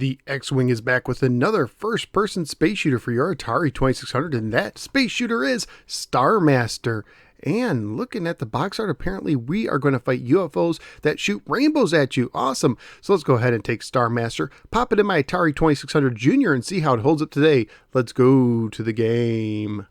The X-Wing is back with another first-person space shooter for your Atari 2600, and that space shooter is Starmaster. And looking at the box art, apparently we are going to fight UFOs that shoot rainbows at you. Awesome. So let's go ahead and take Starmaster, pop it in my Atari 2600 Junior, and see how it holds up today. Let's go to the game.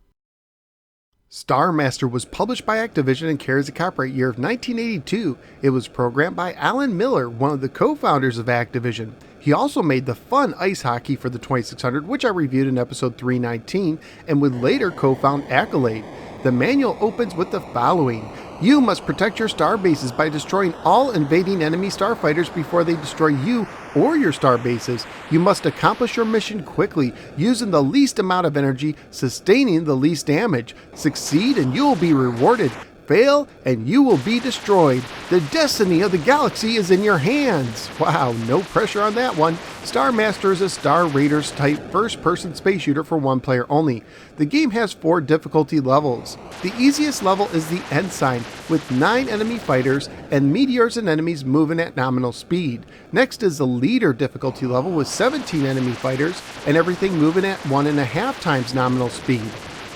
Starmaster was published by Activision and carries a copyright year of 1982. It was programmed by Alan Miller, one of the co-founders of Activision. He also made the fun ice hockey for the 2600, which I reviewed in episode 319, and would later co-found Accolade. The manual opens with the following. You must protect your star bases by destroying all invading enemy starfighters before they destroy you or your star bases. You must accomplish your mission quickly, using the least amount of energy, sustaining the least damage. Succeed and you will be rewarded. Fail and you will be destroyed. The destiny of the galaxy is in your hands. Wow, no pressure on that one. Starmaster is a Star Raiders type first-person space shooter for one player only. The game has 4 difficulty levels. The easiest level is the Ensign, with 9 enemy fighters and meteors and enemies moving at nominal speed. Next is the Leader difficulty level with 17 enemy fighters and everything moving at 1.5 times nominal speed.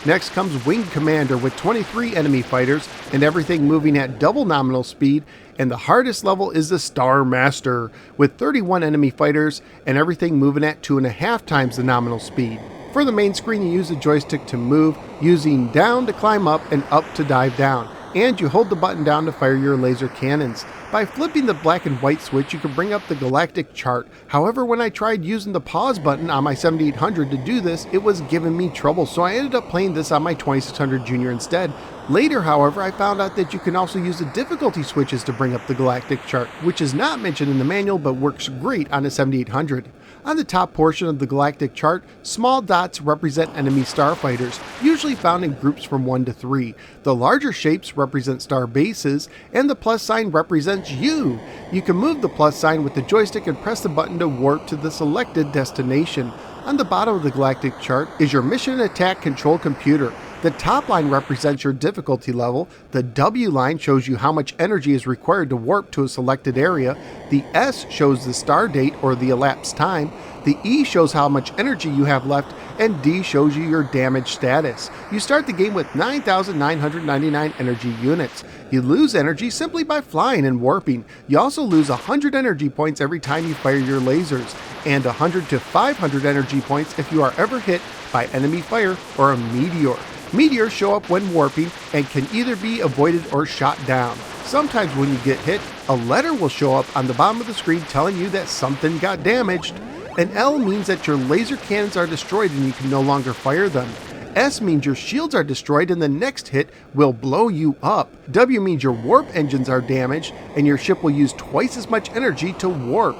Next comes Wing Commander with 23 enemy fighters and everything moving at double nominal speed, and the hardest level is the Starmaster with 31 enemy fighters and everything moving at 2.5 times the nominal speed. For the main screen, you use the joystick to move, using down to climb up and up to dive down, and you hold the button down to fire your laser cannons. By flipping the black and white switch, you can bring up the Galactic Chart. However, when I tried using the pause button on my 7800 to do this, it was giving me trouble, so I ended up playing this on my 2600 Junior instead. Later, however, I found out that you can also use the difficulty switches to bring up the Galactic Chart, which is not mentioned in the manual but works great on a 7800. On the top portion of the Galactic Chart, small dots represent enemy starfighters, usually found in groups from 1 to 3. The larger shapes represent star bases, and the plus sign represents you. You can move the plus sign with the joystick and press the button to warp to the selected destination. On the bottom of the Galactic Chart is your Mission and Attack Control Computer. The top line represents your difficulty level, the W line shows you how much energy is required to warp to a selected area, the S shows the star date or the elapsed time, the E shows how much energy you have left, and D shows you your damage status. You start the game with 9,999 energy units. You lose energy simply by flying and warping. You also lose 100 energy points every time you fire your lasers, and 100 to 500 energy points if you are ever hit by enemy fire or a meteor. Meteors show up when warping and can either be avoided or shot down. Sometimes when you get hit, a letter will show up on the bottom of the screen telling you that something got damaged. An L means that your laser cannons are destroyed and you can no longer fire them. S means your shields are destroyed and the next hit will blow you up. W means your warp engines are damaged and your ship will use twice as much energy to warp.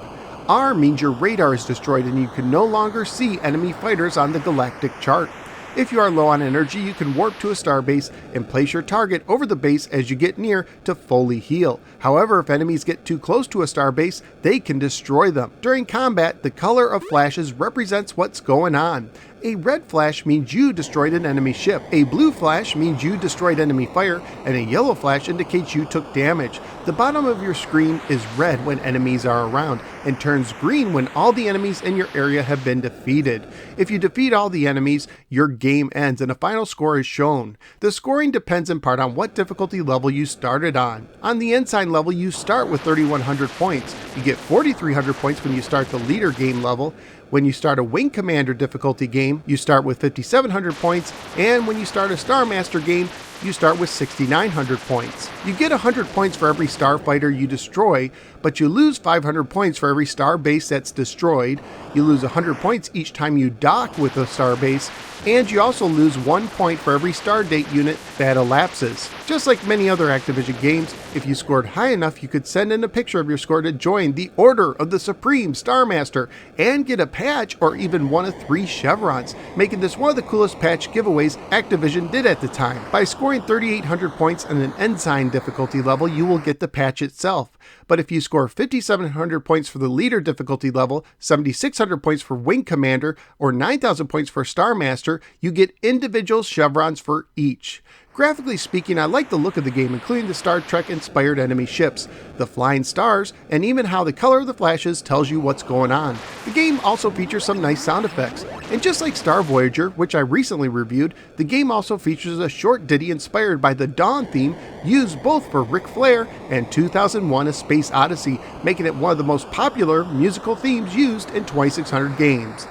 R means your radar is destroyed and you can no longer see enemy fighters on the Galactic Chart. If you are low on energy, you can warp to a starbase and place your target over the base as you get near to fully heal. However, if enemies get too close to a starbase, they can destroy them. During combat, the color of flashes represents what's going on. A red flash means you destroyed an enemy ship, a blue flash means you destroyed enemy fire, and a yellow flash indicates you took damage. The bottom of your screen is red when enemies are around, and turns green when all the enemies in your area have been defeated. If you defeat all the enemies, your game ends and a final score is shown. The scoring depends in part on what difficulty level you started on. On the Ensign level, you start with 3,100 points. You get 4,300 points when you start the Leader game level. When you start a Wing Commander difficulty game, you start with 5,700 points, and when you start a Starmaster game, you start with 6,900 points. You get 100 points for every starfighter you destroy, but you lose 500 points for every star base that's destroyed. You lose 100 points each time you dock with a star base, and you also lose 1 point for every star date unit that elapses. Just like many other Activision games, if you scored high enough, you could send in a picture of your score to join the Order of the Supreme Starmaster and get a patch or even one of 3 chevrons, making this one of the coolest patch giveaways Activision did at the time. By scoring 3,800 points on an Ensign difficulty level, you will get the patch itself. But if you score 5,700 points for the Leader difficulty level, 7,600 points for Wing Commander, or 9,000 points for Starmaster, you get individual chevrons for each. Graphically speaking, I like the look of the game, including the Star Trek-inspired enemy ships, the flying stars, and even how the color of the flashes tells you what's going on. The game also features some nice sound effects, and just like Star Voyager, which I recently reviewed, the game also features a short ditty inspired by the Dawn theme used both for Ric Flair and 2001: A Space Odyssey, making it one of the most popular musical themes used in 2600 games.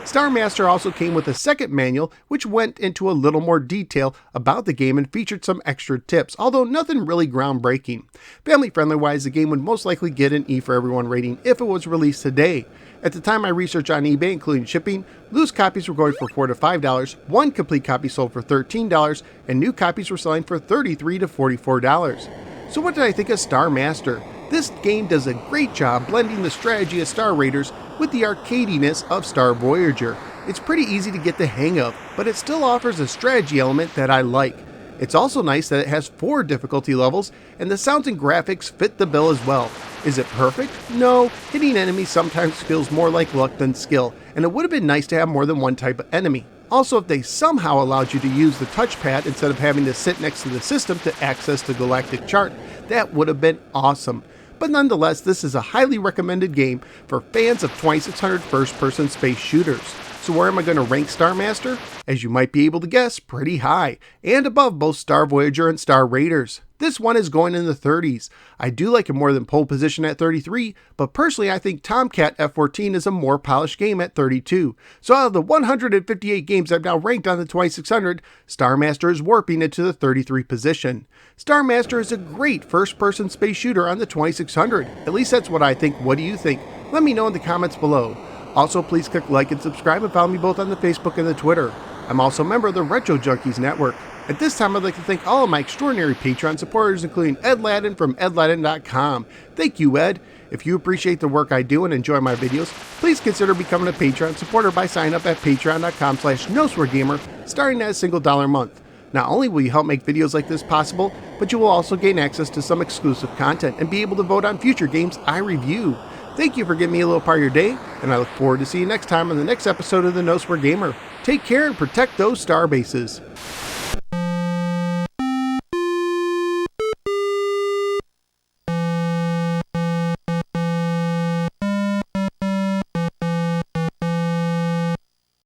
Starmaster also came with a second manual which went into a little more detail about the game and featured some extra tips, although nothing really groundbreaking. Family friendly wise, the game would most likely get an E for everyone rating if it was released today. At the time I researched on eBay, including shipping, loose copies were going for $4 to $5, one complete copy sold for $13, and new copies were selling for $33 to $44. So what did I think of Starmaster? This game does a great job blending the strategy of Star Raiders with the arcadiness of Star Voyager. It's pretty easy to get the hang of, but it still offers a strategy element that I like. It's also nice that it has 4 difficulty levels, and the sounds and graphics fit the bill as well. Is it perfect? No, hitting enemies sometimes feels more like luck than skill, and it would have been nice to have more than one type of enemy. Also, if they somehow allowed you to use the touchpad instead of having to sit next to the system to access the Galactic Chart, that would have been awesome. But nonetheless, this is a highly recommended game for fans of 2600 first-person space shooters. So where am I going to rank Starmaster? As you might be able to guess, pretty high, and above both Star Voyager and Star Raiders. This one is going in the 30s. I do like it more than pole position at 33, but personally I think Tomcat F-14 is a more polished game at 32. So out of the 158 games I've now ranked on the 2600, Starmaster is warping into the 33 position. Starmaster is a great first-person space shooter on the 2600. At least that's what I think. What do you think? Let me know in the comments below. Also, please click like and subscribe and follow me both on the Facebook and the Twitter. I'm also a member of the Retro Junkies Network. At this time, I'd like to thank all of my extraordinary Patreon supporters, including Ed Ladin from edladin.com. Thank you, Ed. If you appreciate the work I do and enjoy my videos, please consider becoming a Patreon supporter by signing up at patreon.com/nosweargamer, starting at a $1 a month. Not only will you help make videos like this possible, but you will also gain access to some exclusive content and be able to vote on future games I review. Thank you for giving me a little part of your day, and I look forward to seeing you next time on the next episode of the No Swear Gamer. Take care and protect those star bases.